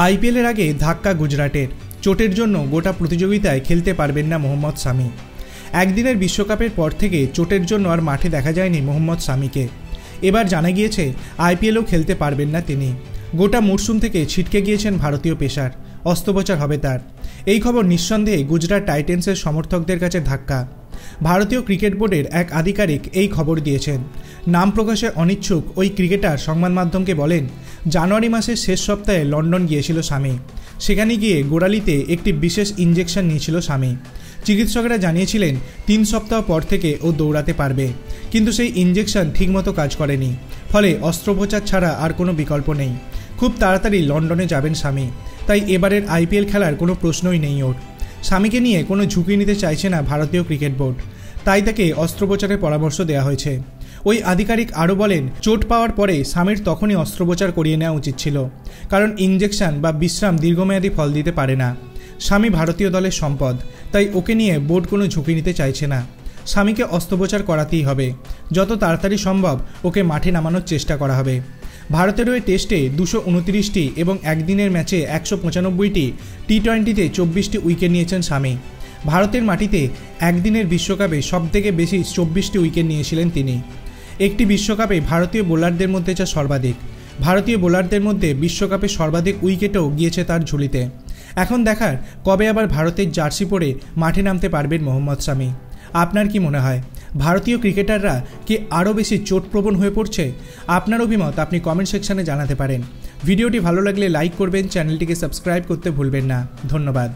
আইপিএলের আগে ধাক্কা গুজরাটের। চোটের জন্য গোটা প্রতিযোগিতায় খেলতে পারবেন না মোহাম্মদ শামি। একদিনের বিশ্বকাপের পর থেকে চোটের জন্য আর মাঠে দেখা যায়নি মোহাম্মদ শামিকে। এবার জানা গিয়েছে আইপিএলও খেলতে পারবেন না তিনি। গোটা মরশুম থেকে ছিটকে গিয়েছেন ভারতীয় পেসার, অস্ত্রোপচার হবে তার। এই খবর নিঃসন্দেহে গুজরাট টাইটেন্সের সমর্থকদের কাছে ধাক্কা। ভারতীয় ক্রিকেট বোর্ডের এক আধিকারিক এই খবর দিয়েছেন। নাম প্রকাশে অনিচ্ছুক ওই ক্রিকেটার সংবাদ মাধ্যমকে বলেন, জানুয়ারি মাসের শেষ সপ্তাহে লন্ডন গিয়েছিল শামি। সেখানে গিয়ে গোড়ালিতে একটি বিশেষ ইঞ্জেকশন নিয়েছিল শামি। চিকিৎসকরা জানিয়েছিলেন 3 সপ্তাহ পর থেকে ও দৌড়াতে পারবে, কিন্তু সেই ইঞ্জেকশন ঠিকমতো কাজ করেনি, ফলে অস্ত্রোপচার ছাড়া আর কোনো বিকল্প নেই। খুব তাড়াতাড়ি লন্ডনে যাবেন শামি, তাই এবারের আইপিএল খেলার কোনো প্রশ্নই নেই ওর। শামিকে নিয়ে কোনো ঝুঁকি নিতে চাইছে না ভারতীয় ক্রিকেট বোর্ড, তাই তাকে অস্ত্রোপচারের পরামর্শ দেওয়া হয়েছে। ওই আধিকারিক আরও বলেন, চোট পাওয়ার পরে শামির তখনই অস্ত্রোপচার করিয়ে নেওয়া উচিত ছিল, কারণ ইঞ্জেকশন বা বিশ্রাম দীর্ঘমেয়াদী ফল দিতে পারে না। শামি ভারতীয় দলের সম্পদ, তাই ওকে নিয়ে বোর্ড কোনো ঝুঁকি নিতে চাইছে না। শামিকে অস্ত্রোপচার করাতেই হবে, যত তাড়াতাড়ি সম্ভব ওকে মাঠে নামানোর চেষ্টা করা হবে। ভারতের ওই টেস্টে 229টি এবং একদিনের ম্যাচে 195টি, টি20তে 24টি উইকেট নিয়েছেন শামি। ভারতের মাটিতে একদিনের বিশ্বকাপে সবথেকে বেশি 24টি উইকেট নিয়েছিলেন তিনি। একটি বিশ্বকাপে ভারতীয় বোলারদের মধ্যে যা সর্বাধিক। ভারতীয় বোলারদের মধ্যে বিশ্বকাপে সর্বাধিক উইকেটও গিয়েছে তার ঝুলিতে। এখন দেখার কবে আবার ভারতের জার্সি পরে মাঠে নামতে পারবেন মোহাম্মদ শামি। আপনার কি মনে হয়, ভারতীয় ক্রিকেটাররা কি আরও বেশি চোটপ্রবণ হয়ে পড়ছে? আপনার অভিমত আপনি কমেন্ট সেকশনে জানাতে পারেন। ভিডিওটি ভালো লাগলে লাইক করবেন, চ্যানেলটিকে সাবস্ক্রাইব করতে ভুলবেন না। ধন্যবাদ।